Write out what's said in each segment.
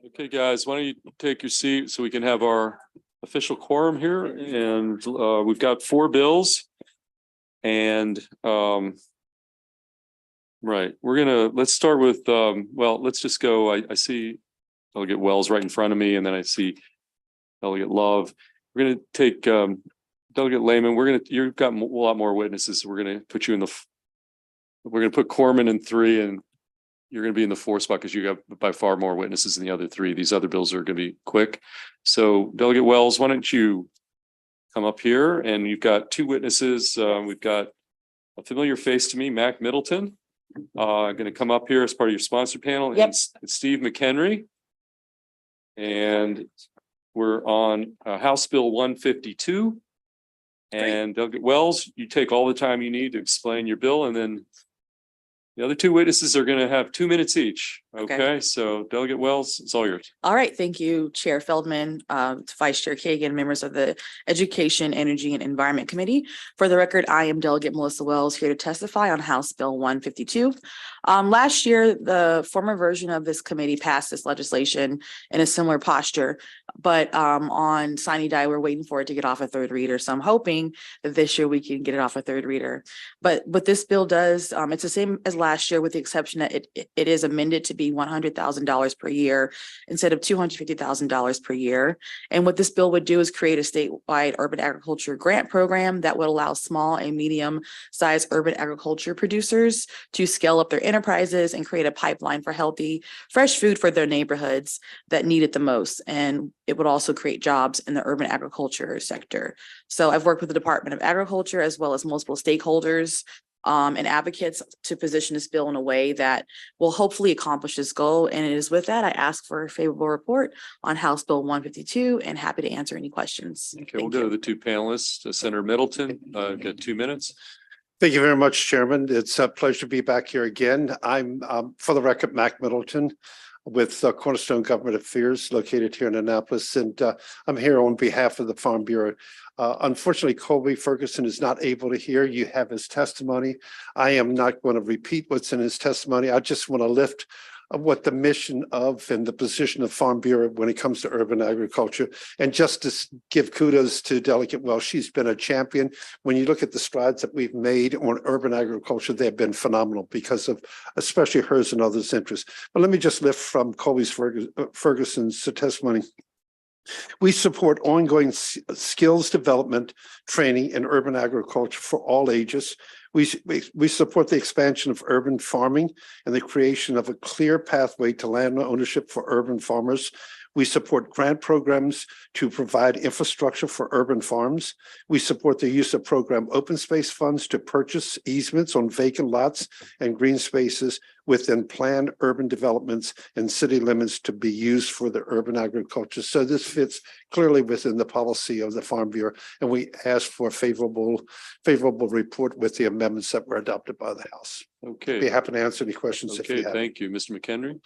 Okay, guys, why don't you take your seat so we can have our official quorum here, and we've got 4 bills. And right, let's start with well, let's just go. I see Delegate Wells right in front of me, and then I see Delegate Love. We're gonna take Delegate Lehman. You've got a lot more witnesses, so we're gonna put you in we're gonna put Corman in 3, and you're going to be in the 4th spot because you got by far more witnesses than the other 3. These other bills are going to be quick. So Delegate Wells, why don't you come up here? And you've got 2 witnesses. We've got a familiar face to me, Mac Middleton, going to come up here as part of your sponsor panel. Yep. And Steve McHenry. And we're on House Bill 152. And Delegate Wells, you take all the time you need to explain your bill, and then the other 2 witnesses are going to have 2 minutes each. Okay. So Delegate Wells, it's all yours. All right. Thank you, Chair Feldman, Vice Chair Kagan, members of the Education, Energy, and Environment Committee. For the record, I am Delegate Melissa Wells, here to testify on House Bill 152. Last year, the former version of this committee passed this legislation in a similar posture, but on sine die, we're waiting for it to get off a 3rd reader. So I'm hoping that this year we can get it off a 3rd reader. But what this bill does, it's the same as last year, with the exception that it is amended to be $100,000 per year instead of $250,000 per year. And what this bill would do is create a statewide urban agriculture grant program that would allow small and medium-sized urban agriculture producers to scale up their enterprises and create a pipeline for healthy, fresh food for their neighborhoods that need it the most. And it would also create jobs in the urban agriculture sector. So I've worked with the Department of Agriculture as well as multiple stakeholders and advocates to position this bill in a way that will hopefully accomplish this goal. And it is with that, I ask for a favorable report on House Bill 152 and happy to answer any questions. Okay, we'll go to the 2 panelists. Senator Middleton, got 2 minutes. Thank you very much, Chairman. It's a pleasure to be back here again. I'm, for the record, Mac Middleton with Cornerstone Government Affairs, located here in Annapolis, and I'm here on behalf of the Farm Bureau. Unfortunately, Colby Ferguson is not able to hear. You have his testimony. I am not going to repeat what's in his testimony. I just want to lift what the mission of and the position of Farm Bureau when it comes to urban agriculture. And just to give kudos to Delegate Wells, she's been a champion. When you look at the strides that we've made on urban agriculture, they've been phenomenal because of especially hers and others' interests. But let me just lift from Colby Ferguson's testimony. We support ongoing skills development, training in urban agriculture for all ages. We support the expansion of urban farming and the creation of a clear pathway to land ownership for urban farmers. We support grant programs to provide infrastructure for urban farms. We support the use of program open space funds to purchase easements on vacant lots and green spaces within planned urban developments and city limits to be used for the urban agriculture. So this fits clearly within the policy of the Farm Bureau, and we ask for a favorable report with the amendments that were adopted by the House. Okay. Be happy to answer any questions. Okay, thank you. Mr. McHenry.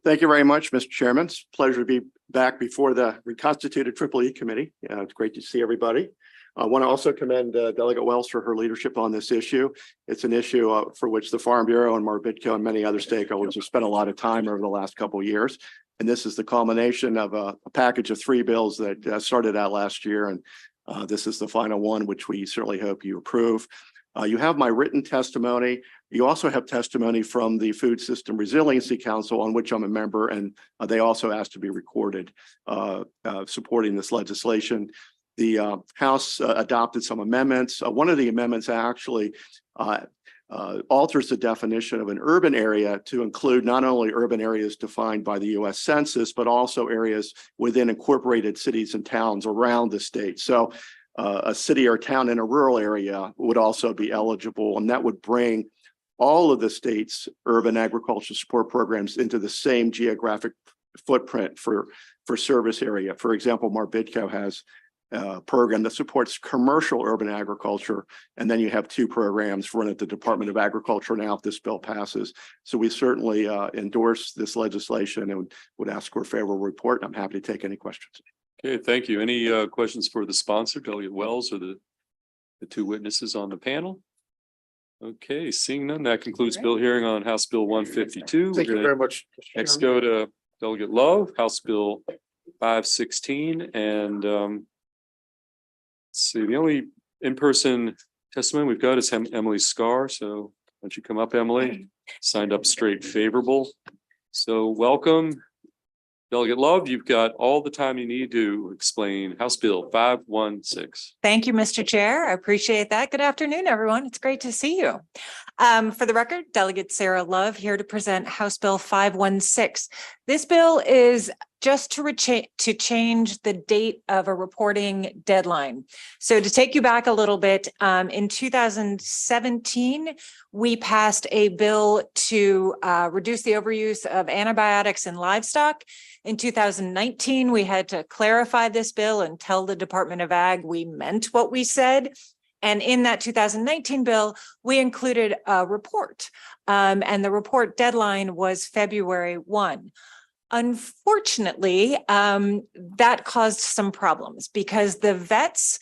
Thank you very much, Mr. Chairman. It's a pleasure to be back before the reconstituted EEE Committee. It's great to see everybody. I want to also commend Delegate Wells for her leadership on this issue. It's an issue for which the Farm Bureau and Marbitco and many other stakeholders have spent a lot of time over the last couple of years. And this is the culmination of a package of 3 bills that started out last year. And this is the final one, which we certainly hope you approve. You have my written testimony. You also have testimony from the Food System Resiliency Council, on which I'm a member, and they also asked to be recorded supporting this legislation. The House adopted some amendments. One of the amendments actually alters the definition of an urban area to include not only urban areas defined by the U.S. Census, but also areas within incorporated cities and towns around the state. So a city or town in a rural area would also be eligible, and that would bring all of the state's urban agriculture support programs into the same geographic footprint for service area. For example, Marbitco has a program that supports commercial urban agriculture, and then you have 2 programs run at the Department of Agriculture now if this bill passes. So we certainly endorse this legislation and would ask for a favorable report. I'm happy to take any questions. Okay, thank you. Any questions for the sponsor, Delegate Wells, or the 2 witnesses on the panel? Okay, seeing none, that concludes bill hearing on House Bill 152. Thank you We're gonna very much. Mr. next Chairman. go to Delegate Love, House Bill 516, and let's see, the only in-person testimony we've got is Emily Scar. So why don't you come up, Emily? Signed up straight favorable. So welcome. Delegate Love, you've got all the time you need to explain House Bill 516. Thank you, Mr. Chair. I appreciate that. Good afternoon, everyone. It's great to see you. For the record, Delegate Sarah Love here to present House Bill 516. This bill is just to change the date of a reporting deadline. So to take you back a little bit, in 2017, we passed a bill to reduce the overuse of antibiotics in livestock. In 2019, we had to clarify this bill and tell the Department of Ag we meant what we said. And in that 2019 bill, we included a report, and the report deadline was February 1. Unfortunately, that caused some problems because the vets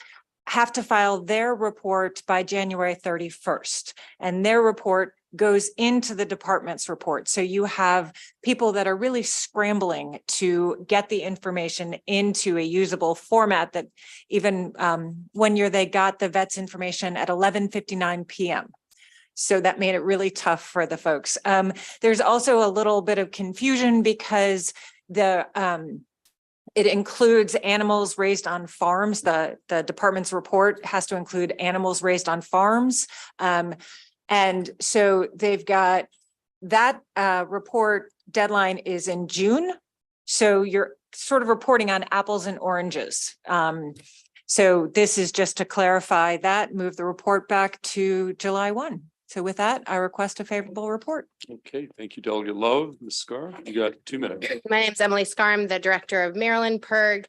have to file their report by January 31st, and their report goes into the department's report. So you have people that are really scrambling to get the information into a usable format that even one year they got the vet's information at 11:59 p.m. So that made it really tough for the folks. There's also a little bit of confusion because it includes animals raised on farms. The department's report has to include animals raised on farms. And so they've got that report deadline is in June. So you're sort of reporting on apples and oranges. So this is just to clarify that, move the report back to July 1. So with that, I request a favorable report. Okay, thank you, Delegate Love. Ms. Scar, you got 2 minutes. My name is Emily Scar. I'm the director of Maryland PIRG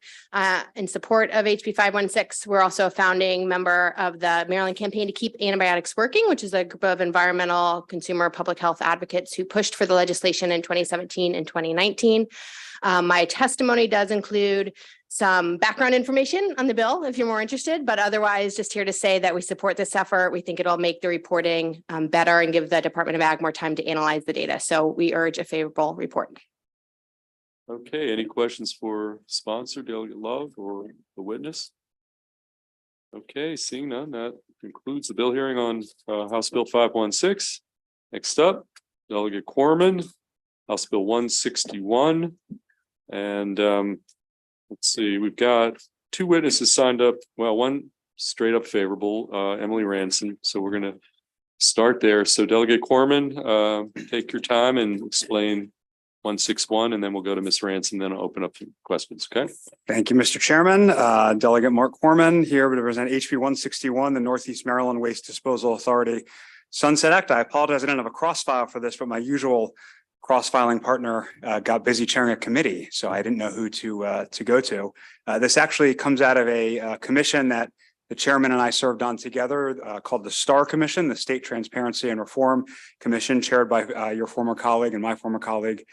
in support of HB 516. We're also a founding member of the Maryland Campaign to Keep Antibiotics Working, which is a group of environmental, consumer, public health advocates who pushed for the legislation in 2017 and 2019. My testimony does include some background information on the bill if you're more interested, but otherwise just here to say that we support this effort. We think it'll make the reporting better and give the Department of Ag more time to analyze the data. So we urge a favorable report. Okay, any questions for sponsor, Delegate Love, or the witness? Okay, seeing none, that concludes the bill hearing on House Bill 516. Next up, Delegate Corman, House Bill 161. And let's see, we've got 2 witnesses signed up. Well, one straight up favorable, Emily Ranson. So we're going to start there. So Delegate Corman, take your time and explain 161, and then we'll go to Ms. Ranson, then I'll open up for questions. Okay. Thank you, Mr. Chairman. Delegate Mark Corman here to present HB 161, the Northeast Maryland Waste Disposal Authority Sunset Act. I apologize, I didn't have a cross-file for this, but my usual cross-filing partner got busy chairing a committee, so I didn't know who to go to. This actually comes out of a commission that the chairman and I served on together called the STAR Commission, the State Transparency and Reform Commission, chaired by your former colleague and my former colleague,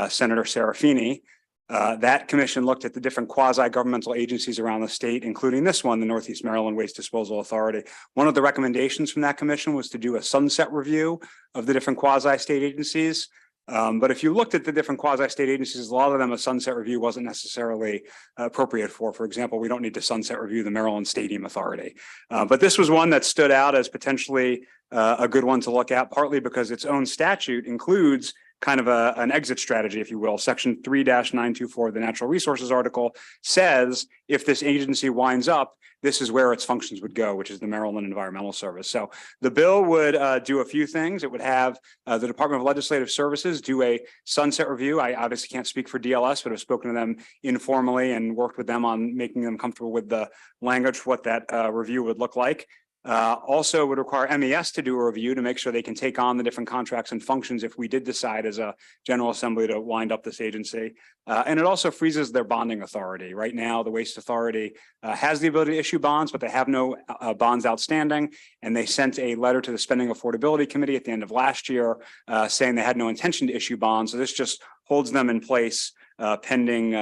Senator Serafini. That commission looked at the different quasi-governmental agencies around the state, including this one, the Northeast Maryland Waste Disposal Authority. One of the recommendations from that commission was to do a sunset review of the different quasi-state agencies. But if you looked at the different quasi-state agencies, a lot of them a sunset review wasn't necessarily appropriate for. For example, we don't need to sunset review the Maryland Stadium Authority. But this was one that stood out as potentially a good one to look at, partly because its own statute includes kind of an exit strategy, if you will. Section 3-924 of the Natural Resources article says if this agency winds up, this is where its functions would go, which is the Maryland Environmental Service. So the bill would do a few things. It would have the Department of Legislative Services do a sunset review. I obviously can't speak for DLS, but I've spoken to them informally and worked with them on making them comfortable with the language for what that review would look like. Also would require MES to do a review to make sure they can take on the different contracts and functions if we did decide as a General Assembly to wind up this agency. And it also freezes their bonding authority. Right now, the Waste Authority has the ability to issue bonds, but they have no bonds outstanding. And they sent a letter to the Spending Affordability Committee at the end of last year saying they had no intention to issue bonds. So this just holds them in place pending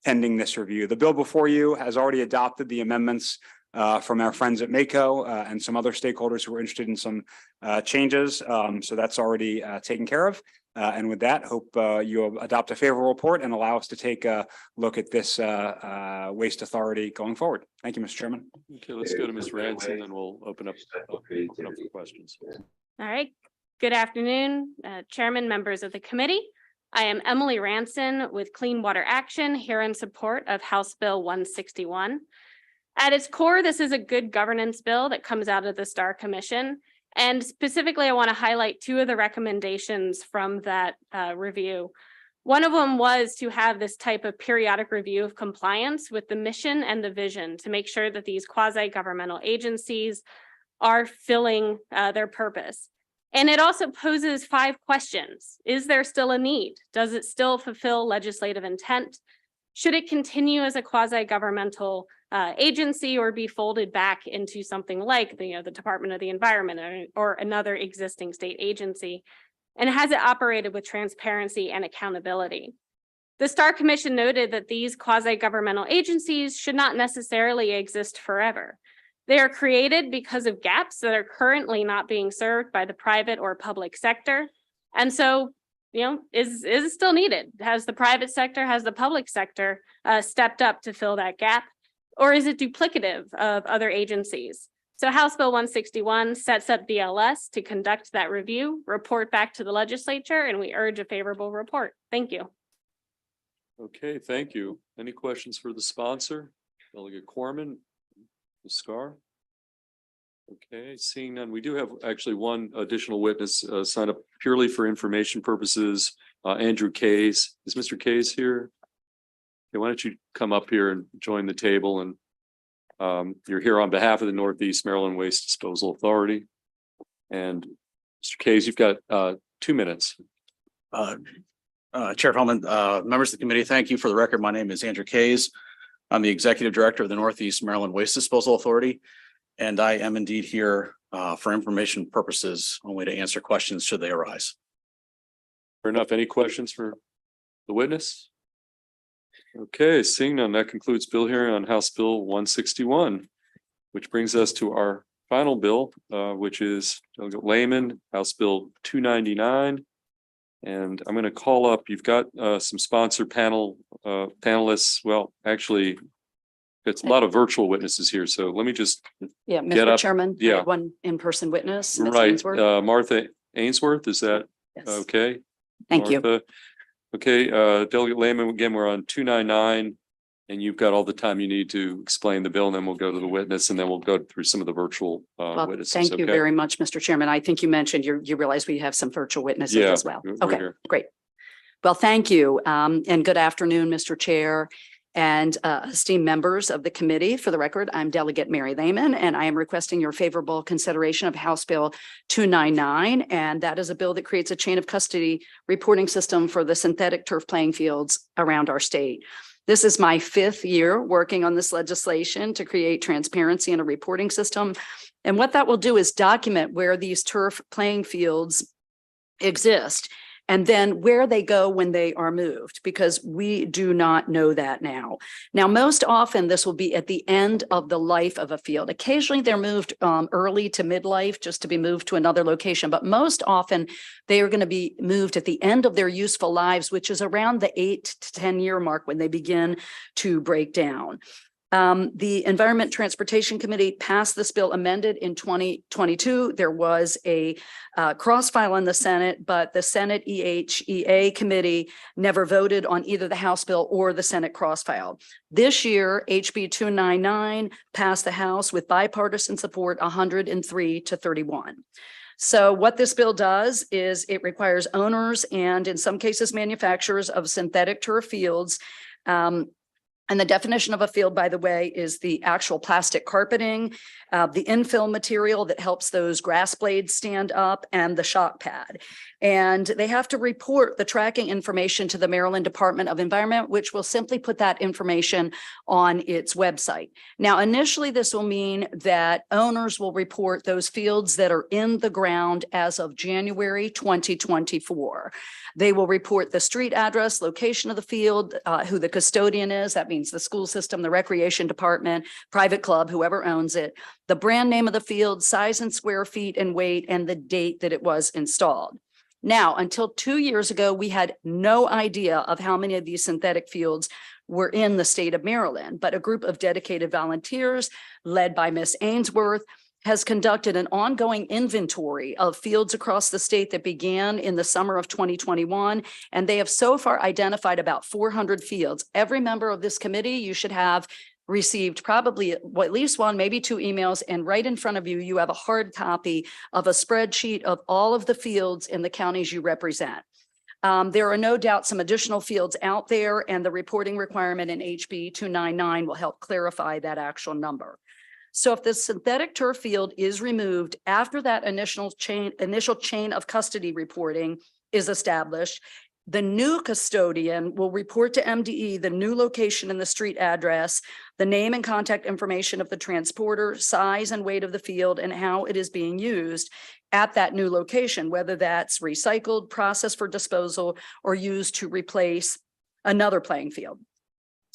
this review. The bill before you has already adopted the amendments from our friends at Mako and some other stakeholders who are interested in some changes. So that's already taken care of. And with that, hope you adopt a favorable report and allow us to take a look at this waste authority going forward. Thank you, Mr. Chairman. Okay, let's go to Ms. Ranson, then we'll open up for questions. All right. Good afternoon, Chairman, members of the committee. I am Emily Ranson with Clean Water Action here in support of House Bill 161. At its core, this is a good governance bill that comes out of the Star Commission. And specifically, I want to highlight two of the recommendations from that review. One of them was to have this type of periodic review of compliance with the mission and the vision to make sure that these quasi-governmental agencies are filling their purpose. And it also poses 5 questions. Is there still a need? Does it still fulfill legislative intent? Should it continue as a quasi-governmental agency or be folded back into something like the Department of the Environment or another existing state agency? And has it operated with transparency and accountability? The Star Commission noted that these quasi-governmental agencies should not necessarily exist forever. They are created because of gaps that are currently not being served by the private or public sector. And so, is it still needed? Has the private sector, has the public sector stepped up to fill that gap? Or is it duplicative of other agencies? So House Bill 161 sets up BLS to conduct that review, report back to the legislature, and we urge a favorable report. Thank you. Okay, thank you. Any questions for the sponsor? Delegate Corman, Ms. Scar? Okay, seeing none, we do have actually one additional witness signed up purely for information purposes. Andrew Kays. Is Mr. Kays here? Okay, why don't you come up here and join the table, and you're here on behalf of the Northeast Maryland Waste Disposal Authority. And Mr. Kays, you've got 2 minutes. Chair Feldman, members of the committee, thank you. For the record, my name is Andrew Kays. I'm the Executive Director of the Northeast Maryland Waste Disposal Authority, and I am indeed here for information purposes only to answer questions should they arise. Fair enough. Any questions for the witness? Okay, seeing none, that concludes bill hearing on House Bill 161, which brings us to our final bill, which is Delegate Lehman, House Bill 299. And I'm going to call up, you've got some sponsor panelists. Well, actually, it's a lot of virtual witnesses here. So let me just Yeah, get Mr. up. Chairman, I Yeah. had one in-person witness. Ms. Right, Ainsworth. Martha Ainsworth, is that Yes. okay? Thank you. Martha? Okay, Delegate Lehman, again, we're on 299, and you've got all the time you need to explain the bill, and then we'll go to the witness, and then we'll go through some of the virtual Well, witnesses. thank you okay? very much, Mr. Chairman. I think you mentioned you realize we have some virtual witnesses Yeah, as well. we're Okay, here. great. Well, thank you. And good afternoon, Mr. Chair and esteemed members of the committee. For the record, I'm Delegate Mary Lehman, and I am requesting your favorable consideration of House Bill 299. And that is a bill that creates a chain of custody reporting system for the synthetic turf playing fields around our state. This is my 5th year working on this legislation to create transparency in a reporting system. And what that will do is document where these turf playing fields exist and then where they go when they are moved, because we do not know that now. Now, most often this will be at the end of the life of a field. Occasionally they're moved early to midlife just to be moved to another location, but most often they are going to be moved at the end of their useful lives, which is around the 8 to 10 year mark when they begin to break down. The Environment Transportation Committee passed this bill amended in 2022. There was a cross-file in the Senate, but the Senate EEE Committee never voted on either the House bill or the Senate cross-file. This year, HB 299 passed the House with bipartisan support 103 to 31. So what this bill does is it requires owners and in some cases manufacturers of synthetic turf fields, and the definition of a field, by the way, is the actual plastic carpeting, the infill material that helps those grass blades stand up, and the shock pad. And they have to report the tracking information to the Maryland Department of Environment, which will simply put that information on its website. Now, initially, this will mean that owners will report those fields that are in the ground as of January 2024. They will report the street address, location of the field, who the custodian is. That means the school system, the recreation department, private club, whoever owns it, the brand name of the field, size in square feet and weight, and the date that it was installed. Now, until 2 years ago, we had no idea of how many of these synthetic fields were in the state of Maryland, but a group of dedicated volunteers led by Miss Ainsworth has conducted an ongoing inventory of fields across the state that began in the summer of 2021. And they have so far identified about 400 fields. Every member of this committee, you should have received probably at least one, maybe 2 emails, and right in front of you, you have a hard copy of a spreadsheet of all of the fields in the counties you represent. There are no doubt some additional fields out there, and the reporting requirement in HB 299 will help clarify that actual number. So if the synthetic turf field is removed after that initial chain of custody reporting is established, the new custodian will report to MDE the new location and the street address, the name and contact information of the transporter, size and weight of the field, and how it is being used at that new location, whether that's recycled, processed for disposal, or used to replace another playing field.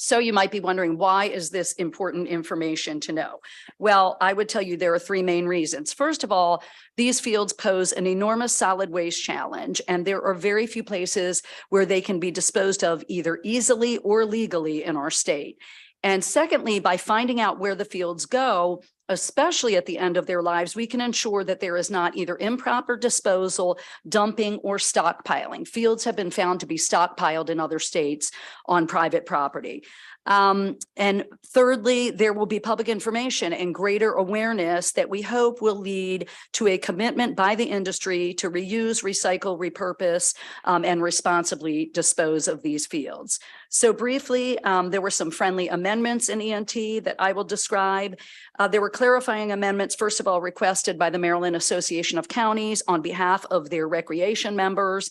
So you might be wondering, why is this important information to know? Well, I would tell you there are 3 main reasons. First of all, these fields pose an enormous solid waste challenge, and there are very few places where they can be disposed of either easily or legally in our state. And secondly, by finding out where the fields go, especially at the end of their lives, we can ensure that there is not either improper disposal, dumping, or stockpiling. Fields have been found to be stockpiled in other states on private property. And thirdly, there will be public information and greater awareness that we hope will lead to a commitment by the industry to reuse, recycle, repurpose, and responsibly dispose of these fields. So briefly, there were some friendly amendments in ENT that I will describe. There were clarifying amendments, first of all, requested by the Maryland Association of Counties on behalf of their recreation members.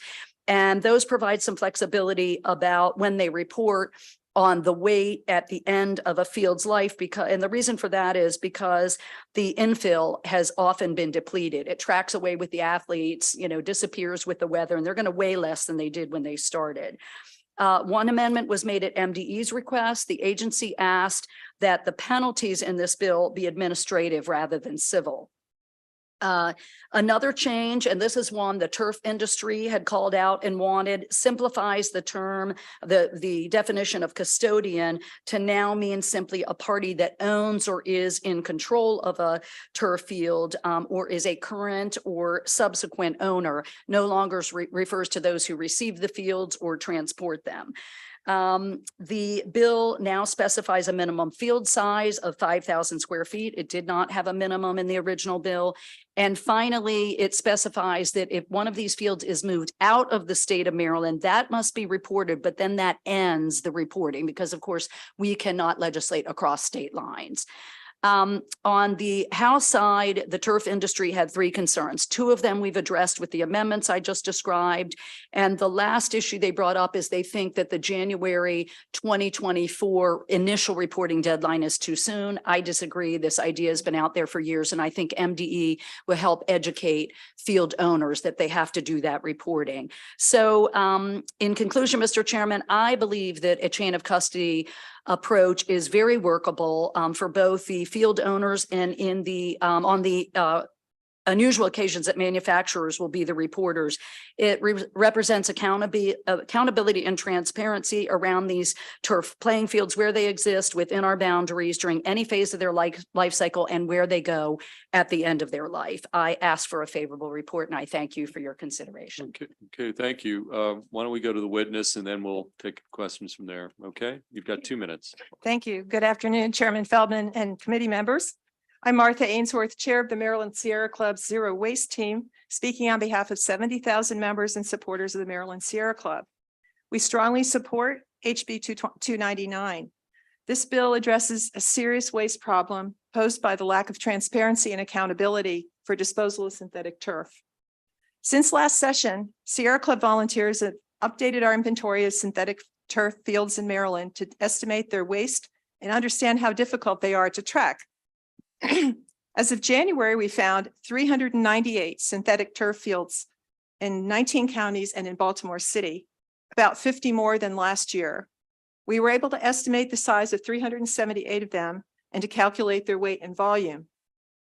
And those provide some flexibility about when they report on the weight at the end of a field's life, and the reason for that is because the infill has often been depleted. It tracks away with the athletes, disappears with the weather, and they're going to weigh less than they did when they started. One amendment was made at MDE's request. The agency asked that the penalties in this bill be administrative rather than civil. Another change, and this is one the turf industry had called out and wanted, simplifies the term, the definition of custodian to now mean simply a party that owns or is in control of a turf field, or is a current or subsequent owner. No longer refers to those who receive the fields or transport them. The bill now specifies a minimum field size of 5,000 square feet. It did not have a minimum in the original bill. And finally, it specifies that if one of these fields is moved out of the state of Maryland, that must be reported, but then that ends the reporting because, of course, we cannot legislate across state lines. On the House side, the turf industry had 3 concerns. 2 of them we've addressed with the amendments I just described. And the last issue they brought up is they think that the January 2024 initial reporting deadline is too soon. I disagree. This idea has been out there for years, and I think MDE will help educate field owners that they have to do that reporting. So in conclusion, Mr. Chairman, I believe that a chain of custody approach is very workable for both the field owners and in the on the unusual occasions that manufacturers will be the reporters. It represents accountability and transparency around these turf playing fields where they exist within our boundaries during any phase of their life cycle and where they go at the end of their life. I ask for a favorable report, and I thank you for your consideration. Okay, thank you. Why don't we go to the witness and then we'll take questions from there. Okay, you've got 2 minutes. Thank you. Good afternoon, Chairman Feldman and committee members. I'm Martha Ainsworth, Chair of the Maryland Sierra Club's Zero Waste Team, speaking on behalf of 70,000 members and supporters of the Maryland Sierra Club. We strongly support HB 299. This bill addresses a serious waste problem posed by the lack of transparency and accountability for disposal of synthetic turf. Since last session, Sierra Club volunteers have updated our inventory of synthetic turf fields in Maryland to estimate their waste and understand how difficult they are to track. As of January, we found 398 synthetic turf fields in 19 counties and in Baltimore City, about 50 more than last year. We were able to estimate the size of 378 of them and to calculate their weight and volume.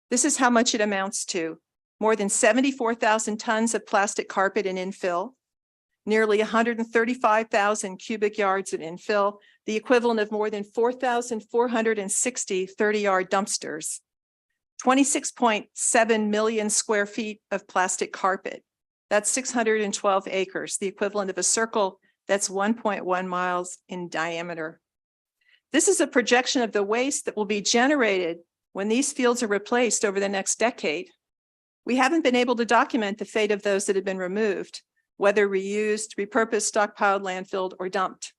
This is how much it amounts to: more than 74,000 tons of plastic carpet and infill, nearly 135,000 cubic yards of infill, the equivalent of more than 4,460 30-yard dumpsters, 26.7 million square feet of plastic carpet. That's 612 acres, the equivalent of a circle that's 1.1 miles in diameter. This is a projection of the waste that will be generated when these fields are replaced over the next decade. We haven't been able to document the fate of those that have been removed, whether reused, repurposed, stockpiled, landfilled, or dumped.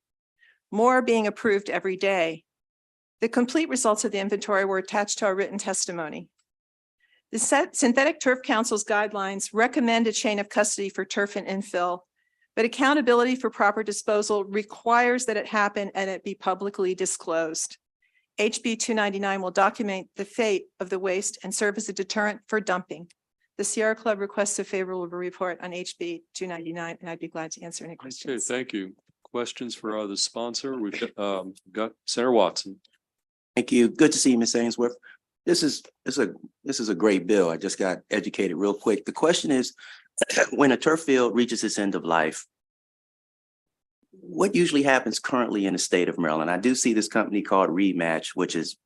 More are being approved every day. The complete results of the inventory were attached to our written testimony. The Synthetic Turf Council's guidelines recommend a chain of custody for turf and infill, but accountability for proper disposal requires that it happen and it be publicly disclosed. HB 299 will document the fate of the waste and serve as a deterrent for dumping. The Sierra Club requests a favorable report on HB 299, and I'd be glad to answer any Okay, questions. thank you. Questions for the sponsor? We've got Senator Watson. Thank you. Good to see you, Ms. Ainsworth. This is a great bill. I just got educated real quick. The question is, when a turf field reaches its end of life, what usually happens currently in the state of Maryland? I do see this company called Rematch, which is,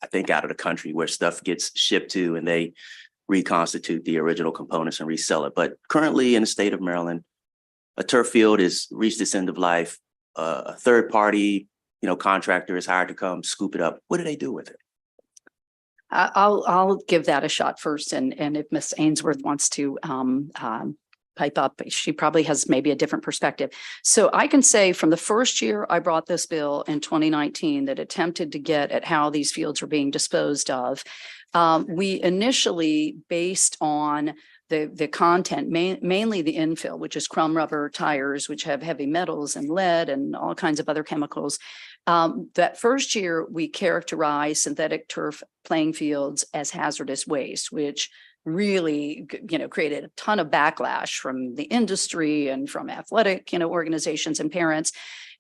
I think, out of the country, where stuff gets shipped to and they reconstitute the original components and resell it. But currently in the state of Maryland, a turf field has reached its end of life. A third party, contractor is hired to come scoop it up. What do they do with it? I'll give that a shot first, and if Ms. Ainsworth wants to pipe up, she probably has maybe a different perspective. So I can say from the first year I brought this bill in 2019 that attempted to get at how these fields were being disposed of, we initially, based on the content, mainly the infill, which is crumb rubber tires, which have heavy metals and lead and all kinds of other chemicals. That first year, we characterized synthetic turf playing fields as hazardous waste, which really, created a ton of backlash from the industry and from athletic, organizations and parents.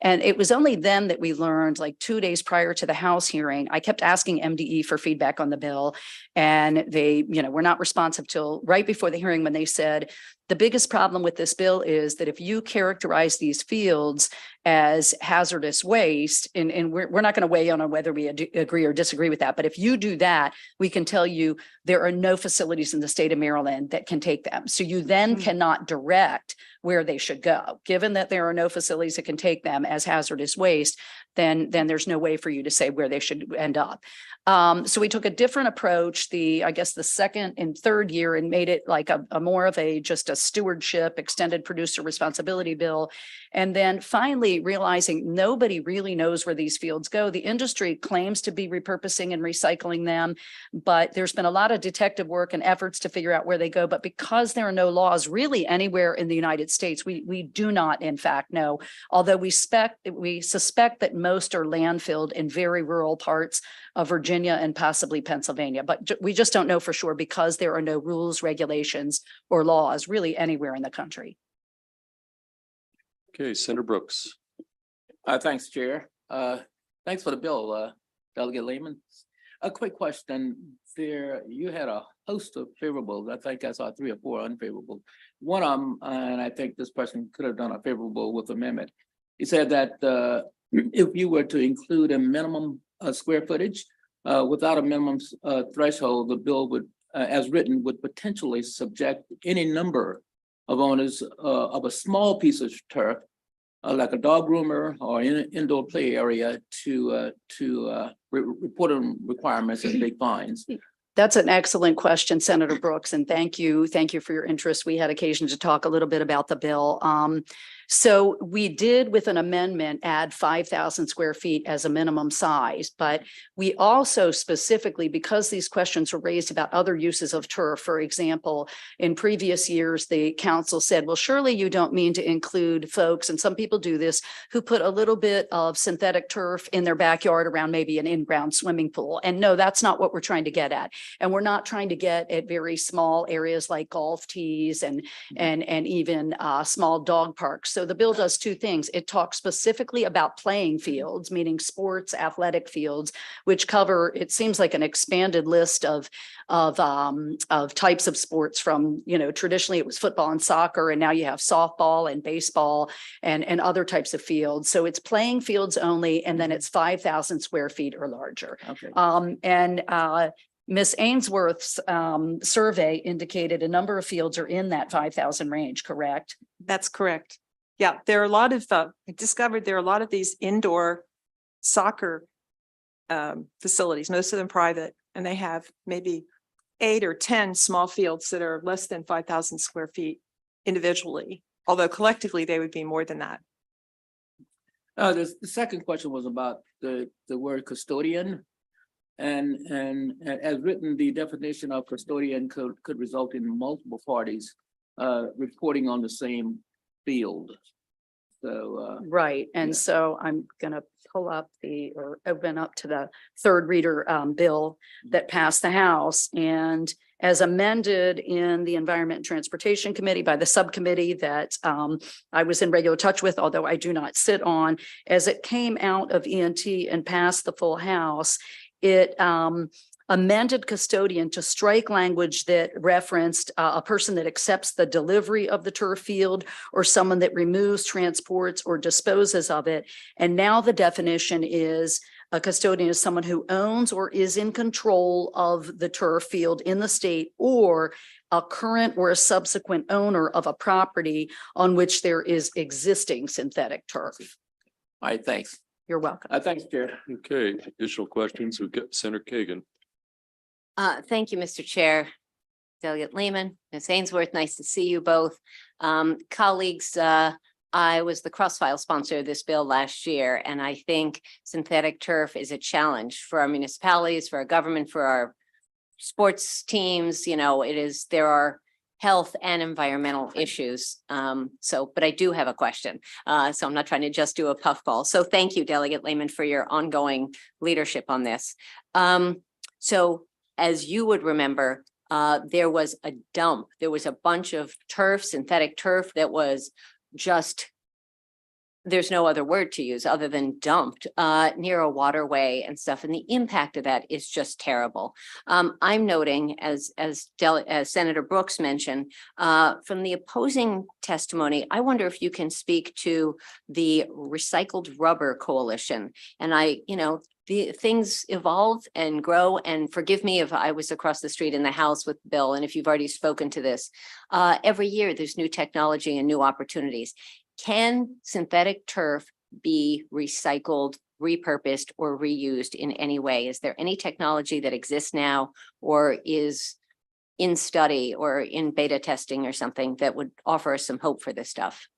And it was only then that we learned, like 2 days prior to the House hearing, I kept asking MDE for feedback on the bill, and they, were not responsive till right before the hearing, when they said, the biggest problem with this bill is that if you characterize these fields as hazardous waste, and we're not going to weigh in on whether we agree or disagree with that, but if you do that, we can tell you there are no facilities in the state of Maryland that can take them. So you then cannot direct where they should go. Given that there are no facilities that can take them as hazardous waste, then there's no way for you to say where they should end up. So we took a different approach, I guess the second and third year, and made it like a more of just a stewardship, extended producer responsibility bill. And then finally realizing nobody really knows where these fields go. The industry claims to be repurposing and recycling them, but there's been a lot of detective work and efforts to figure out where they go. But because there are no laws really anywhere in the United States, we do not, in fact, know, although we suspect that most are landfilled in very rural parts of Virginia and possibly Pennsylvania, but we just don't know for sure because there are no rules, regulations, or laws really anywhere in the country. Okay, Senator Brooks. Thanks, Chair. Thanks for the bill, Delegate Lehman. A quick question. You had a host of favorables. I think I saw 3 or 4 unfavorable. One of them, and I think this person could have done a favorable with amendment. He said that if you were to include a minimum square footage without a minimum threshold, the bill would, as written, would potentially subject any number of owners of a small piece of turf, like a dog groomer or indoor play area, to reporting requirements and big fines. That's an excellent question, Senator Brooks, and thank you for your interest. We had occasion to talk a little bit about the bill. So we did, with an amendment, add 5,000 square feet as a minimum size, but we also specifically, because these questions were raised about other uses of turf, for example, in previous years, the council said, well, surely you don't mean to include folks, and some people do this, who put a little bit of synthetic turf in their backyard around maybe an in-ground swimming pool. And no, that's not what we're trying to get at. And we're not trying to get at very small areas like golf tees and even small dog parks. So the bill does two things. It talks specifically about playing fields, meaning sports, athletic fields, which cover, it seems like an expanded list of types of sports from, traditionally it was football and soccer, and now you have softball and baseball and other types of fields. So it's playing fields only, and then it's 5,000 square feet or larger. Okay. Ms. Ainsworth's survey indicated a number of fields are in that 5,000 range, correct? That's correct. Yeah, there are a lot of, I discovered there are a lot of these indoor soccer facilities, most of them private, and they have maybe 8 or 10 small fields that are less than 5,000 square feet individually, although collectively they would be more than that. The second question was about the word custodian. And as written, the definition of custodian could result in multiple parties reporting on the same field. So Right. And yeah. so I'm going to pull up or open up to the third reader bill that passed the House, and as amended in the Environment and Transportation Committee by the subcommittee that I was in regular touch with, although I do not sit on, as it came out of ENT and passed the full House, it amended custodian to strike language that referenced a person that accepts the delivery of the turf field or someone that removes, transports, or disposes of it. And now the definition is a custodian is someone who owns or is in control of the turf field in the state, or a current or a subsequent owner of a property on which there is existing synthetic turf. all right, thanks. You're welcome. Thanks, Chair. Okay, additional questions? We've got Senator Kagan. Thank you, Mr. Chair. Delegate Lehman, Ms. Ainsworth, nice to see you both. Colleagues, I was the cross-file sponsor of this bill last year, and I think synthetic turf is a challenge for our municipalities, for our government, for our sports teams. There are health and environmental issues. But I do have a question. So I'm not trying to just do a puffball. So thank you, Delegate Lehman, for your ongoing leadership on this. So as you would remember, there was a dump. There was a bunch of turf, synthetic turf that was just, there's no other word to use other than dumped near a waterway and stuff. And the impact of that is just terrible. I'm noting, as Senator Brooks mentioned, from the opposing testimony, I wonder if you can speak to the Recycled Rubber Coalition. And the things evolve and grow, and forgive me if I was across the street in the House with Bill, and if you've already spoken to this, every year there's new technology and new opportunities. Can synthetic turf be recycled, repurposed, or reused in any way? Is there any technology that exists now or is in study or in beta testing or something that would offer us some hope for this stuff?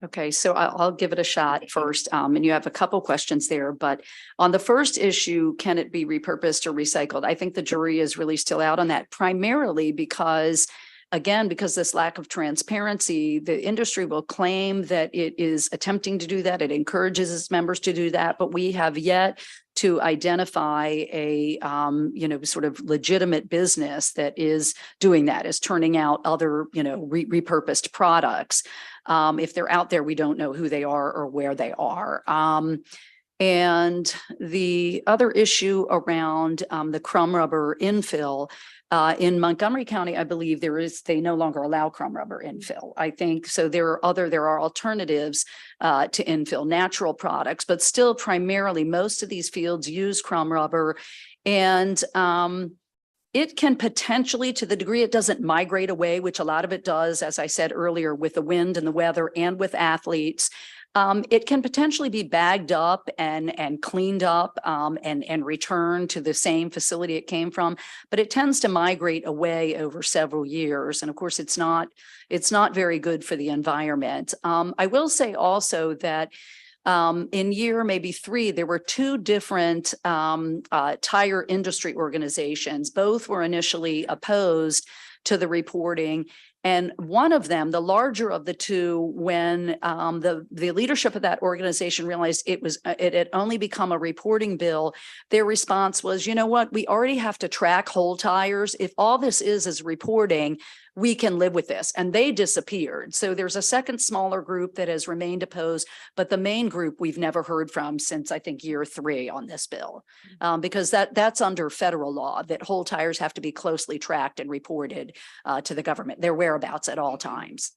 Okay, so I'll give it a shot first. And you have a couple questions there, but on the first issue, can it be repurposed or recycled? I think the jury is really still out on that, primarily because, again, because this lack of transparency, the industry will claim that it is attempting to do that. It encourages its members to do that, but we have yet to identify a, sort of legitimate business that is doing that, is turning out other, repurposed products. If they're out there, we don't know who they are or where they are. And the other issue around the crumb rubber infill, in Montgomery County, I believe they no longer allow crumb rubber infill. I think so. There are alternatives to infill, natural products, but still primarily most of these fields use crumb rubber, and it can potentially, to the degree it doesn't migrate away, which a lot of it does, as I said earlier, with the wind and the weather and with athletes. It can potentially be bagged up and cleaned up and returned to the same facility it came from, but it tends to migrate away over several years. And of course, it's not very good for the environment. I will say also that in year maybe 3, there were 2 different tire industry organizations. Both were initially opposed to the reporting. And one of them, the larger of the 2, when the leadership of that organization realized it had only become a reporting bill, their response was, you know what, we already have to track whole tires. If all this is reporting, we can live with this. And they disappeared. So there's a second smaller group that has remained opposed, but the main group we've never heard from since I think year 3 on this bill. Because that's under federal law that whole tires have to be closely tracked and reported to the government, their whereabouts at all times.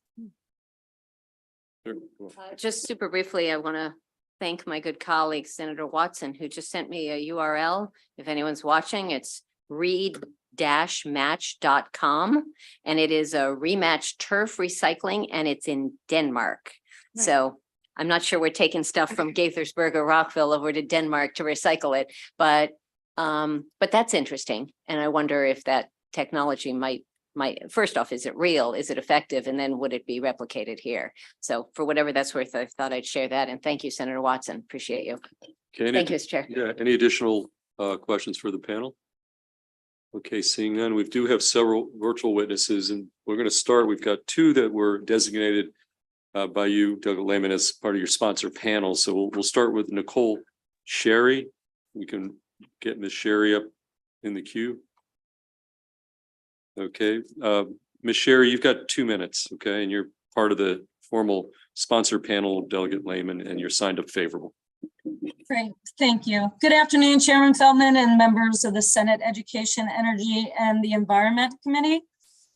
Just super briefly, I want to thank my good colleague, Senator Watson, who just sent me a URL. If anyone's watching, it's read-match.com, and it is a rematch turf recycling, and it's in Denmark. Right. So I'm not sure we're taking stuff from Gaithersburg or Rockville over to Denmark to recycle it, but that's interesting. And I wonder if that technology might, first off, is it real? Is it effective? And then would it be replicated here? So for whatever that's worth, I thought I'd share that. And thank you, Senator Watson. Appreciate you. Okay, Thank you, Mr. Chair. Yeah, any additional questions for the panel? Okay, seeing none, we do have several virtual witnesses, and we're going to start. We've got 2 that were designated by you, Doug Lehman, as part of your sponsor panel. So we'll start with Nicole Sherry. We can get Ms. Sherry up in the queue. Okay, Ms. Sherry, you've got 2 minutes, okay, and you're part of the formal sponsor panel of Delegate Lehman, and you're signed up favorable. Great, thank you. Good afternoon, Chairman Feldman and members of the Senate Education, Energy, and the Environment Committee.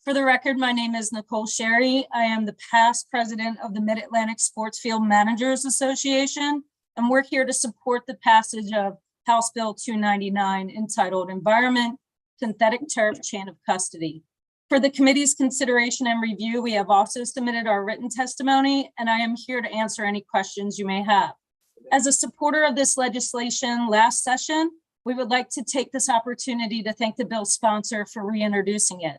For the record, my name is Nicole Sherry. I am the past president of the Mid-Atlantic Sports Field Managers Association, and we're here to support the passage of House Bill 299 entitled Environment, Synthetic Turf Chain of Custody. For the committee's consideration and review, we have also submitted our written testimony, and I am here to answer any questions you may have. As a supporter of this legislation last session, we would like to take this opportunity to thank the bill's sponsor for reintroducing it.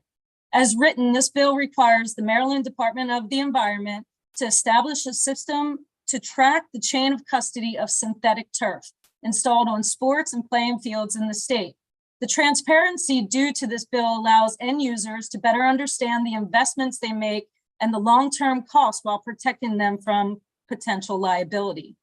As written, this bill requires the Maryland Department of the Environment to establish a system to track the chain of custody of synthetic turf installed on sports and playing fields in the state. The transparency due to this bill allows end users to better understand the investments they make and the long-term costs while protecting them from potential liability.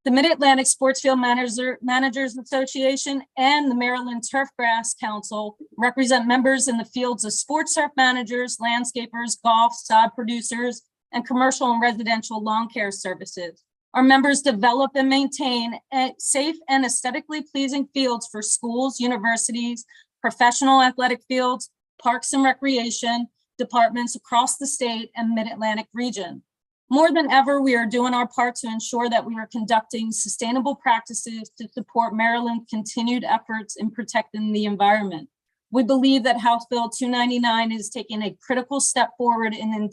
The Mid-Atlantic Sports Field Managers Association and the Maryland Turfgrass Council represent members in the fields of sports turf managers, landscapers, golf, sod producers, and commercial and residential lawn care services. Our members develop and maintain safe and aesthetically pleasing fields for schools, universities, professional athletic fields, parks and recreation departments across the state and Mid-Atlantic region. More than ever, we are doing our part to ensure that we are conducting sustainable practices to support Maryland's continued efforts in protecting the environment. We believe that House Bill 299 is taking a critical step forward in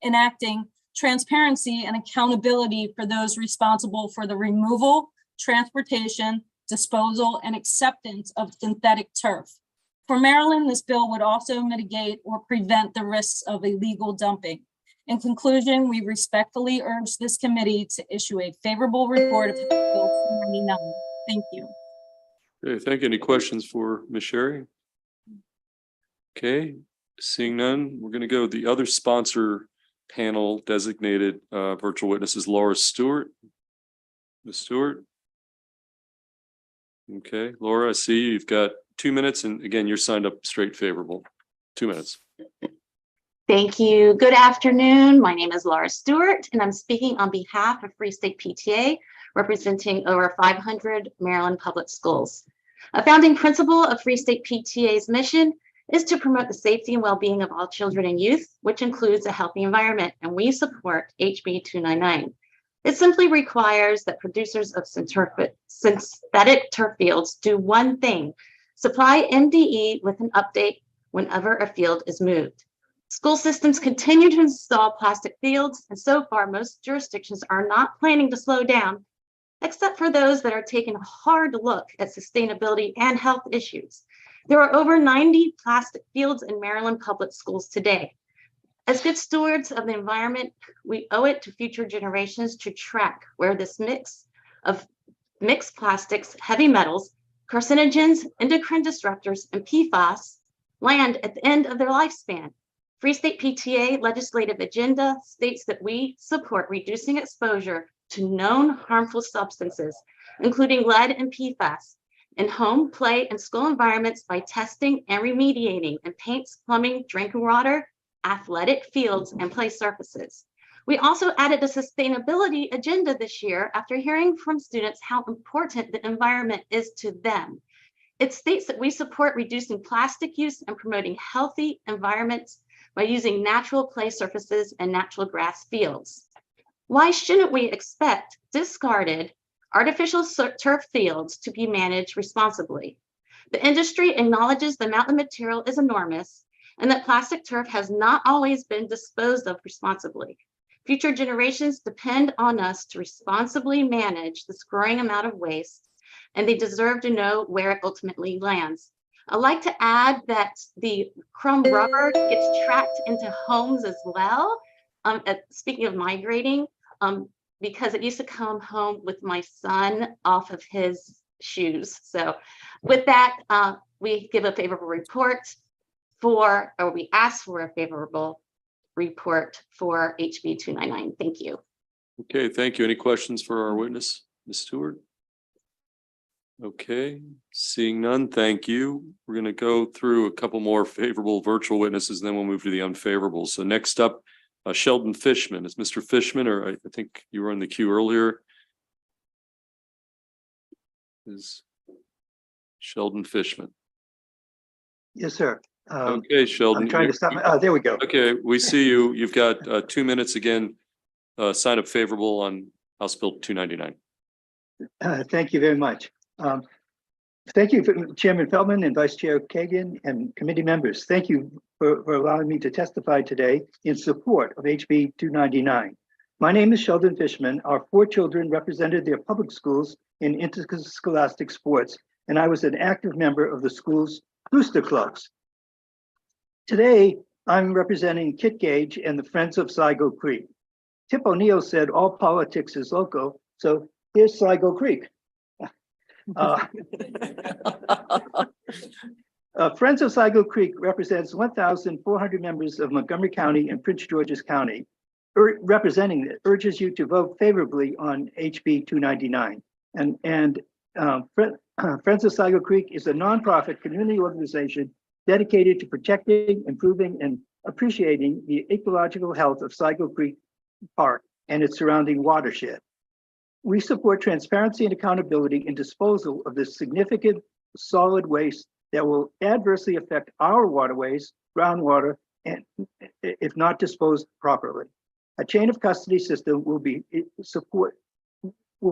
enacting transparency and accountability for those responsible for the removal, transportation, disposal, and acceptance of synthetic turf. For Maryland, this bill would also mitigate or prevent the risks of illegal dumping. In conclusion, we respectfully urge this committee to issue a favorable report of House Bill 299. Thank you. Okay, thank you. Any questions for Ms. Sherry? Okay, seeing none, we're going to go the other sponsor panel designated virtual witnesses, Laura Stewart. Ms. Stewart. Okay, Laura, I see you. You've got 2 minutes, and again, you're signed up straight favorable. 2 minutes. Thank you. Good afternoon. My name is Laura Stewart, and I'm speaking on behalf of Free State PTA, representing over 500 Maryland public schools. A founding principle of Free State PTA's mission is to promote the safety and well-being of all children and youth, which includes a healthy environment, and we support HB 299. It simply requires that producers of synthetic turf fields do one thing: supply MDE with an update whenever a field is moved. School systems continue to install plastic fields, and so far most jurisdictions are not planning to slow down, except for those that are taking a hard look at sustainability and health issues. There are over 90 plastic fields in Maryland public schools today. As good stewards of the environment, we owe it to future generations to track where this mix of mixed plastics, heavy metals, carcinogens, endocrine disruptors, and PFAS land at the end of their lifespan. Free State PTA legislative agenda states that we support reducing exposure to known harmful substances, including lead and PFAS, in home, play, and school environments by testing and remediating in paints, plumbing, drinking water, athletic fields, and play surfaces. We also added a sustainability agenda this year after hearing from students how important the environment is to them. It states that we support reducing plastic use and promoting healthy environments by using natural play surfaces and natural grass fields. Why shouldn't we expect discarded artificial turf fields to be managed responsibly? The industry acknowledges the amount of material is enormous and that plastic turf has not always been disposed of responsibly. Future generations depend on us to responsibly manage this growing amount of waste, and they deserve to know where it ultimately lands. I'd like to add that the crumb rubber gets tracked into homes as well. Speaking of migrating, because it used to come home with my son off of his shoes. So with that, we give a favorable report for, or we ask for a favorable report for HB 299. Thank you. Okay, thank you. Any questions for our witness, Ms. Stewart? Okay, seeing none, thank you. We're going to go through a couple more favorable virtual witnesses, and then we'll move to the unfavorable. So next up, Sheldon Fishman. Is Mr. Fishman, or I think you were in the queue earlier. Is Sheldon Fishman. Yes, sir. Okay, Sheldon. I'm trying to stop. Oh, there we go. Okay, we see you. You've got 2 minutes again. Sign up favorable on House Bill 299. Thank you very much. Thank you, Chairman Feldman and Vice Chair Kagan and committee members. Thank you for allowing me to testify today in support of HB 299. My name is Sheldon Fishman. Our 4 children represented their public schools in interscholastic sports, and I was an active member of the school's booster clubs. Today, I'm representing Kit Gage and the Friends of Sligo Creek. Tip O'Neill said all politics is local, so here's Sligo Creek. Friends of Sligo Creek represents 1,400 members of Montgomery County and Prince George's County. Representing it urges you to vote favorably on HB 299. Friends of Sligo Creek is a nonprofit community organization dedicated to protecting, improving, and appreciating the ecological health of Sligo Creek Park and its surrounding watershed. We support transparency and accountability in disposal of this significant solid waste that will adversely affect our waterways, groundwater, and if not disposed properly. A chain of custody system will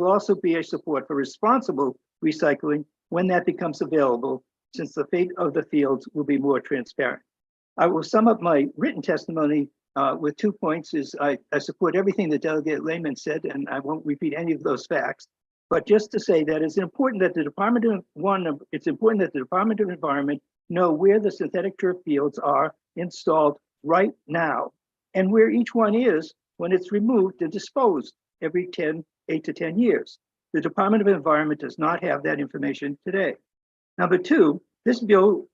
also be a support for responsible recycling when that becomes available, since the fate of the fields will be more transparent. I will sum up my written testimony with 2 points. I support everything that Delegate Lehman said, and I won't repeat any of those facts. But just to say that it's important that the Department of Environment know where the synthetic turf fields are installed right now, and where each one is when it's removed and disposed every 8 to 10 years. The Department of Environment does not have that information today. Number 2, this bill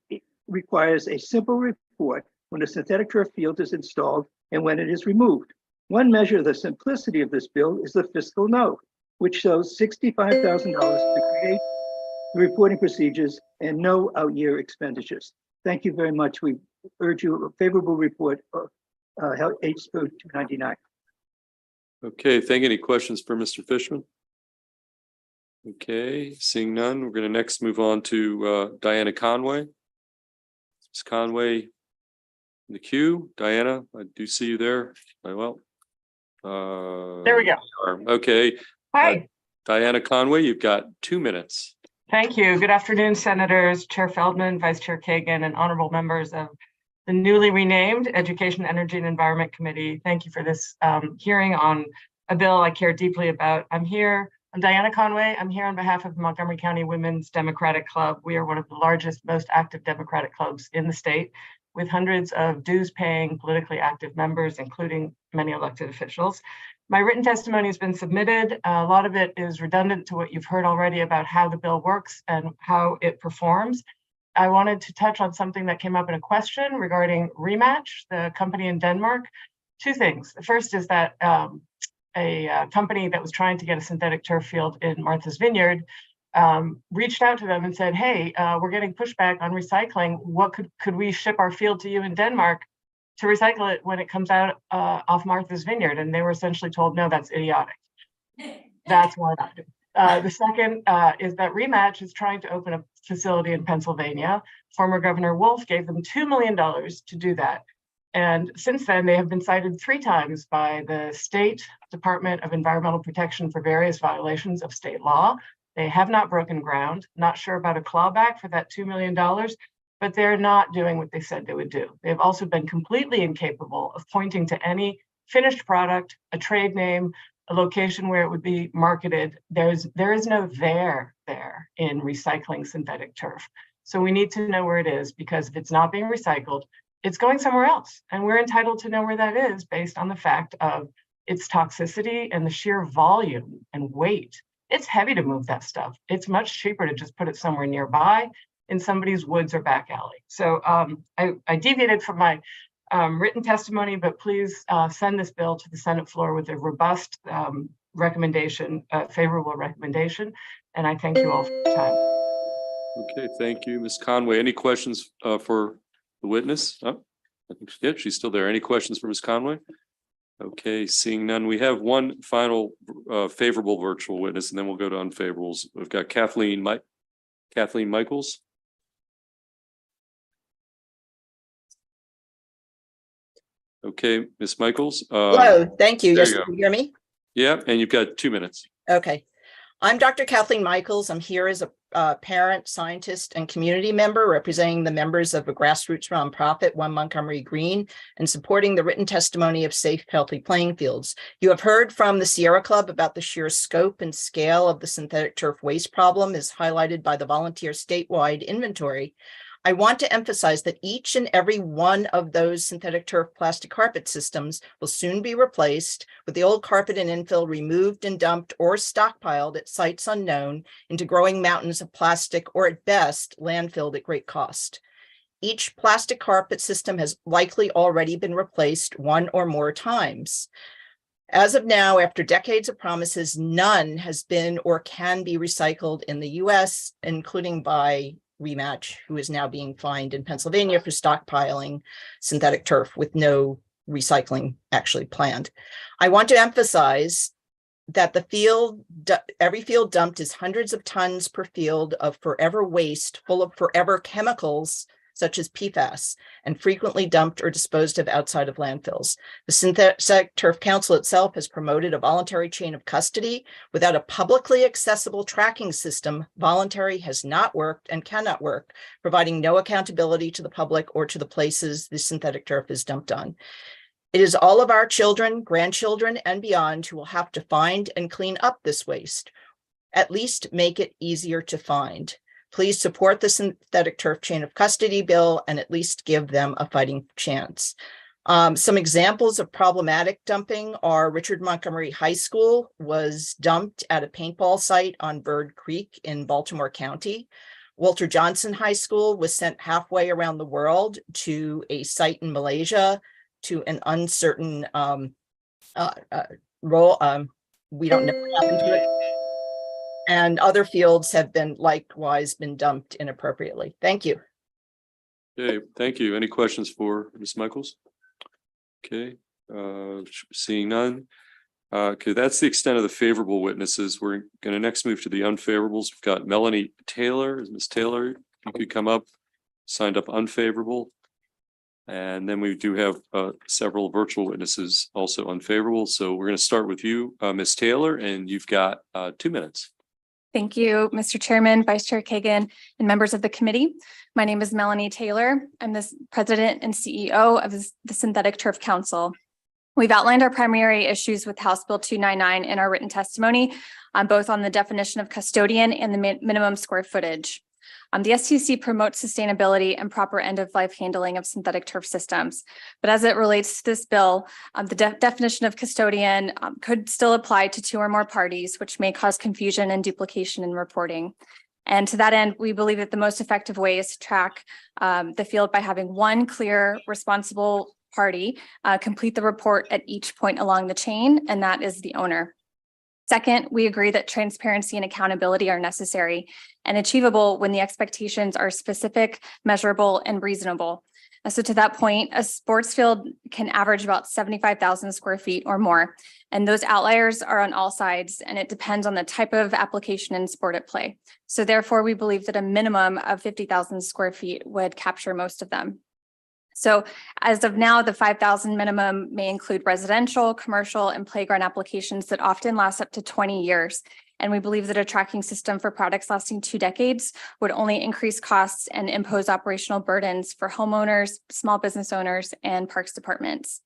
requires a simple report when a synthetic turf field is installed and when it is removed. One measure of the simplicity of this bill is the fiscal note, which shows $65,000 to create the reporting procedures and no out-year expenditures. Thank you very much. We urge you a favorable report of HB 299. Okay, thank you. Any questions for Mr. Fishman? Okay, seeing none, we're going to next move on to Diana Conway. Ms. Conway in the queue. Diana, I do see you there. Very well. There we go. Okay. Hi. Diana Conway, you've got 2 minutes. Thank you. Good afternoon, Senators, Chair Feldman, Vice Chair Kagan, and honorable members of the newly renamed Education, Energy, and Environment Committee. Thank you for this hearing on a bill I care deeply about. I'm Diana Conway. I'm here on behalf of the Montgomery County Women's Democratic Club. We are one of the largest, most active Democratic clubs in the state, with hundreds of dues-paying, politically active members, including many elected officials. My written testimony has been submitted. A lot of it is redundant to what you've heard already about how the bill works and how it performs. I wanted to touch on something that came up in a question regarding Rematch, the company in Denmark. 2 things. The first is that a company that was trying to get a synthetic turf field in Martha's Vineyard reached out to them and said, hey, we're getting pushback on recycling. What could we ship our field to you in Denmark to recycle it when it comes out off Martha's Vineyard? And they were essentially told, no, that's idiotic. That's why not do. The second is that Rematch is trying to open a facility in Pennsylvania. Former Governor Wolf gave them $2 million to do that. And since then, they have been cited 3 times by the State Department of Environmental Protection for various violations of state law. They have not broken ground. Not sure about a clawback for that $2 million, but they're not doing what they said they would do. They've also been completely incapable of pointing to any finished product, a trade name, a location where it would be marketed. There is no there in recycling synthetic turf. So we need to know where it is, because if it's not being recycled, it's going somewhere else. And we're entitled to know where that is based on the fact of its toxicity and the sheer volume and weight. It's heavy to move that stuff. It's much cheaper to just put it somewhere nearby in somebody's woods or back alley. So I deviated from my written testimony, but please send this bill to the Senate floor with a robust recommendation, favorable recommendation. And I thank you all for your time. Okay, thank you, Ms. Conway. Any questions for the witness? Oh, I think she's still there. Any questions for Ms. Conway? Okay, seeing none. We have one final favorable virtual witness, and then we'll go to unfavorables. We've got Kathleen Michaels. Okay, Ms. Michaels. Hello, thank you. there Yes, you go. can you hear me? Yeah, and you've got 2 minutes. Okay. I'm Dr. Kathleen Michaels. I'm here as a parent, scientist, and community member representing the members of a grassroots nonprofit, One Montgomery Green, and supporting the written testimony of Safe, Healthy Playing Fields. You have heard from the Sierra Club about the sheer scope and scale of the synthetic turf waste problem, as highlighted by the volunteer statewide inventory. I want to emphasize that each and every one of those synthetic turf plastic carpet systems will soon be replaced with the old carpet and infill removed and dumped or stockpiled at sites unknown into growing mountains of plastic, or at best landfilled at great cost. Each plastic carpet system has likely already been replaced 1 or more times. As of now, after decades of promises, none has been or can be recycled in the US, including by Rematch, who is now being fined in Pennsylvania for stockpiling synthetic turf with no recycling actually planned. I want to emphasize that every field dumped is hundreds of tons per field of forever waste full of forever chemicals such as PFAS, and frequently dumped or disposed of outside of landfills. The Synthetic Turf Council itself has promoted a voluntary chain of custody. Without a publicly accessible tracking system, voluntary has not worked and cannot work, providing no accountability to the public or to the places the synthetic turf is dumped on. It is all of our children, grandchildren, and beyond who will have to find and clean up this waste. At least make it easier to find. Please support the synthetic turf chain of custody bill and at least give them a fighting chance. Some examples of problematic dumping are Richard Montgomery High School was dumped at a paintball site on Bird Creek in Baltimore County. Walter Johnson High School was sent halfway around the world to a site in Malaysia to an uncertain role. We don't know what happened to it. And other fields have been likewise been dumped inappropriately. Thank you. Okay, thank you. Any questions for Ms. Michaels? Okay, seeing none. Okay, that's the extent of the favorable witnesses. We're going to next move to the unfavorables. We've got Melanie Taylor. Is Ms. Taylor, if you could come up, signed up unfavorable. And then we do have several virtual witnesses also unfavorable. So we're going to start with you, Ms. Taylor, and you've got 2 minutes. Thank you, Mr. Chairman, Vice Chair Kagan, and members of the committee. My name is Melanie Taylor. I'm the president and CEO of the Synthetic Turf Council. We've outlined our primary issues with House Bill 299 in our written testimony, both on the definition of custodian and the minimum square footage. The STC promotes sustainability and proper end-of-life handling of synthetic turf systems. But as it relates to this bill, the definition of custodian could still apply to 2 or more parties, which may cause confusion and duplication in reporting. And to that end, we believe that the most effective way is to track the field by having one clear, responsible party complete the report at each point along the chain, and that is the owner. Second, we agree that transparency and accountability are necessary and achievable when the expectations are specific, measurable, and reasonable. So to that point, a sports field can average about 75,000 square feet or more, and those outliers are on all sides, and it depends on the type of application and sport at play. So therefore, we believe that a minimum of 50,000 square feet would capture most of them. So as of now, the 5,000 minimum may include residential, commercial, and playground applications that often last up to 20 years. And we believe that a tracking system for products lasting 2 decades would only increase costs and impose operational burdens for homeowners, small business owners, and parks departments.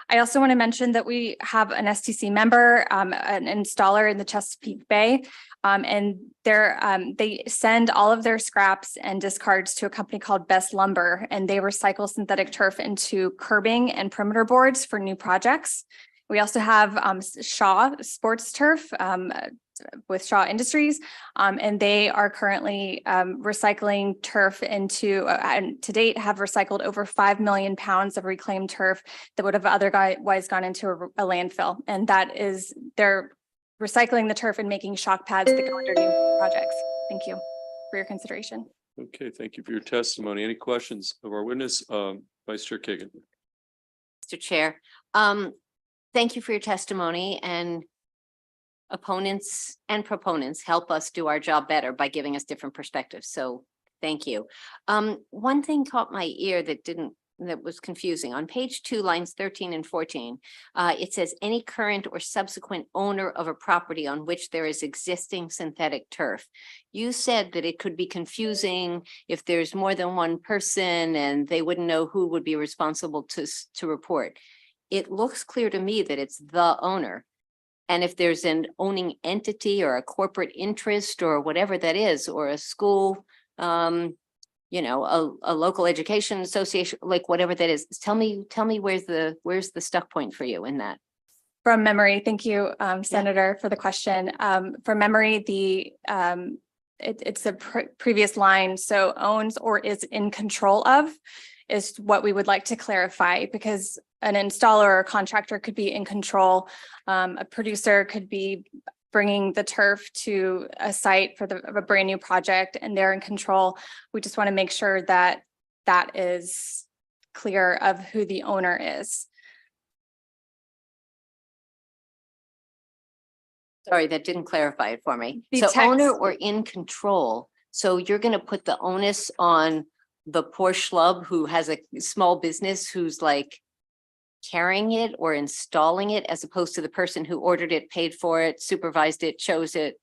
I also want to mention that we have an STC member, an installer in the Chesapeake Bay, and they send all of their scraps and discards to a company called Best Lumber, and they recycle synthetic turf into curbing and perimeter boards for new projects. We also have Shaw Sports Turf with Shaw Industries, and they are currently recycling turf into, and to date have recycled over 5 million pounds of reclaimed turf that would have otherwise gone into a landfill. And that is, they're recycling the turf and making shock pads that go under new projects. Thank you for your consideration. Okay, thank you for your testimony. Any questions of our witness? Vice Chair Kagan. Mr. Chair, thank you for your testimony, and opponents and proponents help us do our job better by giving us different perspectives. So thank you. One thing caught my ear that was confusing. On page 2, lines 13 and 14, it says any current or subsequent owner of a property on which there is existing synthetic turf. You said that it could be confusing if there's more than one person and they wouldn't know who would be responsible to report. It looks clear to me that it's the owner. And if there's an owning entity or a corporate interest or whatever that is, or a school, you know, a local education association, like whatever that is, tell me where's the stuck point for you in that? From memory, thank you, Senator, for the question. From memory, it's a previous line. So owns or is in control of is what we would like to clarify, because an installer or contractor could be in control. A producer could be bringing the turf to a site for a brand new project and they're in control. We just want to make sure that that is clear of who the owner is. Sorry, that didn't clarify it for me. So owner or in control. So you're going to put the onus on the poor schlub who has a small business who's like carrying it or installing it, as opposed to the person who ordered it, paid for it, supervised it, chose it,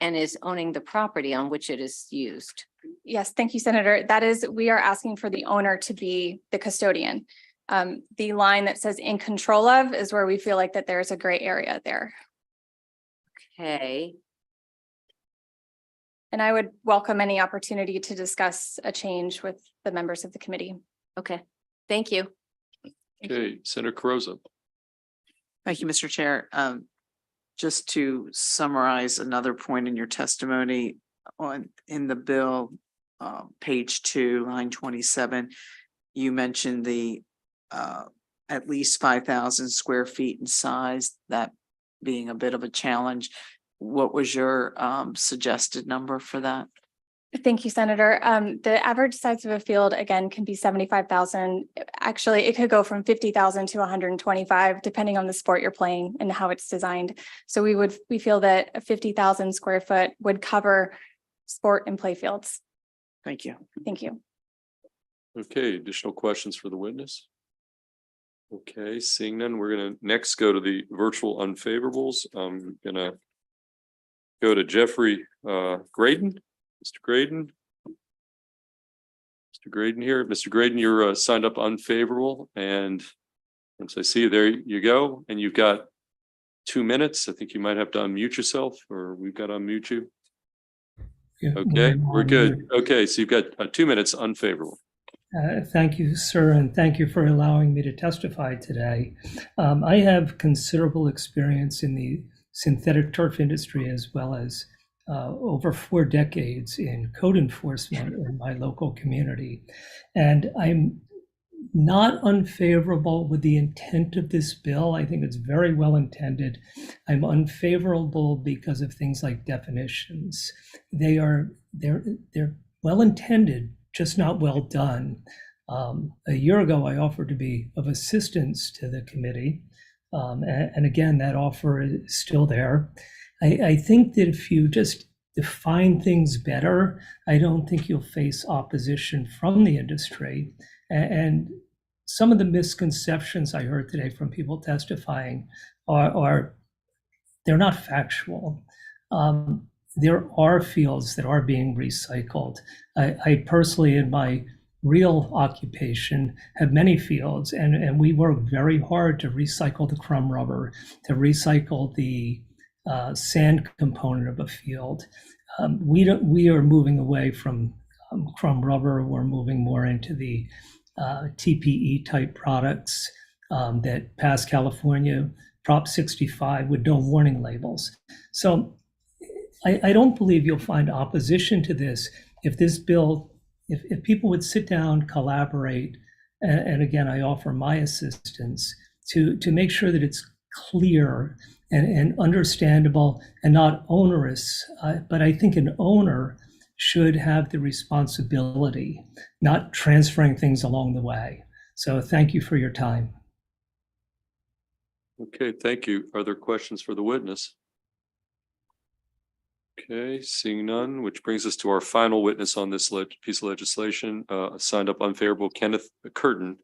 and is owning the property on which it is used. Yes, thank you, Senator. That is, we are asking for the owner to be the custodian. The line that says in control of is where we feel like that there's a gray area there. Okay. And I would welcome any opportunity to discuss a change with the members of the committee. Okay, thank you. Okay, Senator Carozza. Thank you, Mr. Chair. Just to summarize another point in your testimony in the bill, page 2, line 27, you mentioned the at least 5,000 square feet in size, that being a bit of a challenge. What was your suggested number for that? Thank you, Senator. The average size of a field, again, can be 75,000. Actually, it could go from 50,000 to 125, depending on the sport you're playing and how it's designed. So we feel that a 50,000 square foot would cover sport and play fields. Thank you. Thank you. Okay, additional questions for the witness? Okay, seeing none, we're going to next go to the virtual unfavorables. I'm going to go to Jeffrey Graydon. Mr. Graydon. Mr. Graydon here. Mr. Graydon, you're signed up unfavorable. And once I see you, there you go. And you've got 2 minutes. I think you might have to unmute yourself, or we've got to unmute you. Okay, we're good. Okay, so you've got 2 minutes unfavorable. Thank you, sir, and thank you for allowing me to testify today. I have considerable experience in the synthetic turf industry, as well as over 4 decades in code enforcement in my local community. And I'm not unfavorable with the intent of this bill. I think it's very well intended. I'm unfavorable because of things like definitions. They're well intended, just not well done. A year ago, I offered to be of assistance to the committee. And again, that offer is still there. I think that if you just define things better, I don't think you'll face opposition from the industry. And some of the misconceptions I heard today from people testifying are they're not factual. There are fields that are being recycled. I personally, in my real occupation, have many fields, and we work very hard to recycle the crumb rubber, to recycle the sand component of a field. We are moving away from crumb rubber. We're moving more into the TPE type products that pass California Prop 65 with no warning labels. So I don't believe you'll find opposition to this if this bill, if people would sit down, collaborate, and again, I offer my assistance to make sure that it's clear and understandable and not onerous. But I think an owner should have the responsibility, not transferring things along the way. So thank you for your time. Okay, thank you. Are there questions for the witness? Okay, seeing none, which brings us to our final witness on this piece of legislation, signed up unfavorable, Kenneth Curtin.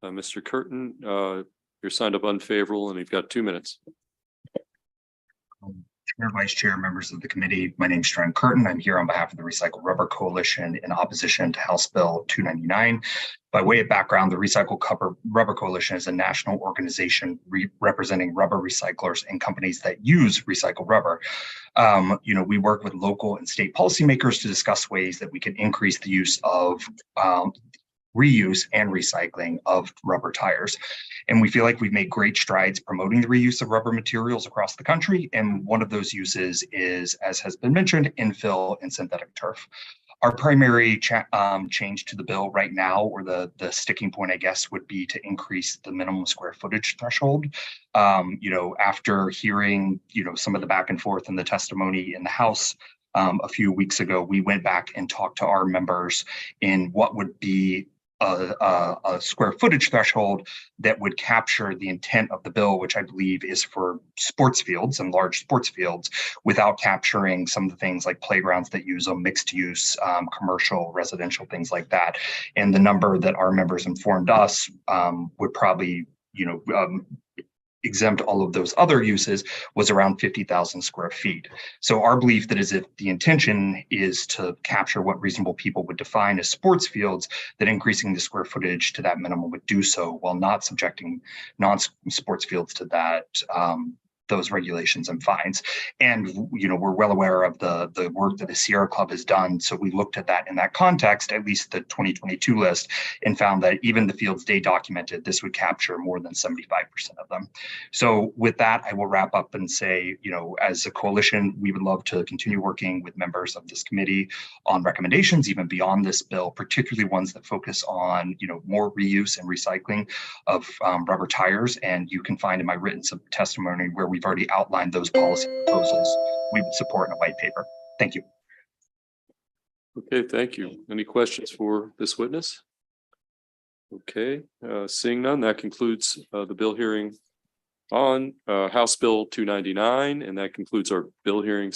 Mr. Curtin, you're signed up unfavorable and you've got 2 minutes. Chair, Vice Chair, members of the committee, my name is Trent Curtin. I'm here on behalf of the Recycle Rubber Coalition in opposition to House Bill 299. By way of background, the Recycle Rubber Coalition is a national organization representing rubber recyclers and companies that use recycled rubber. We work with local and state policymakers to discuss ways that we can increase the use of reuse and recycling of rubber tires. And we feel like we've made great strides promoting the reuse of rubber materials across the country. And one of those uses is, as has been mentioned, infill and synthetic turf. Our primary change to the bill right now, or the sticking point, I guess, would be to increase the minimum square footage threshold. After hearing, some of the back and forth and the testimony in the House a few weeks ago, we went back and talked to our members in what would be a square footage threshold that would capture the intent of the bill, which I believe is for sports fields and large sports fields, without capturing some of the things like playgrounds that use a mixed use, commercial, residential, things like that. And the number that our members informed us would probably, exempt all of those other uses was around 50,000 square feet. So our belief that is if the intention is to capture what reasonable people would define as sports fields, that increasing the square footage to that minimum would do so while not subjecting non-sports fields to that those regulations and fines. And we're well aware of the work that the Sierra Club has done. So we looked at that in that context, at least the 2022 list, and found that even the fields they documented, this would capture more than 75% of them. So with that, I will wrap up and say, as a coalition, we would love to continue working with members of this committee on recommendations, even beyond this bill, particularly ones that focus on, more reuse and recycling of rubber tires. And you can find in my written testimony where we've already outlined those policy proposals we would support in a white paper. Thank you. Okay, thank you. Any questions for this witness? Okay, seeing none, that concludes the bill hearing on House Bill 299, and that concludes our bill hearings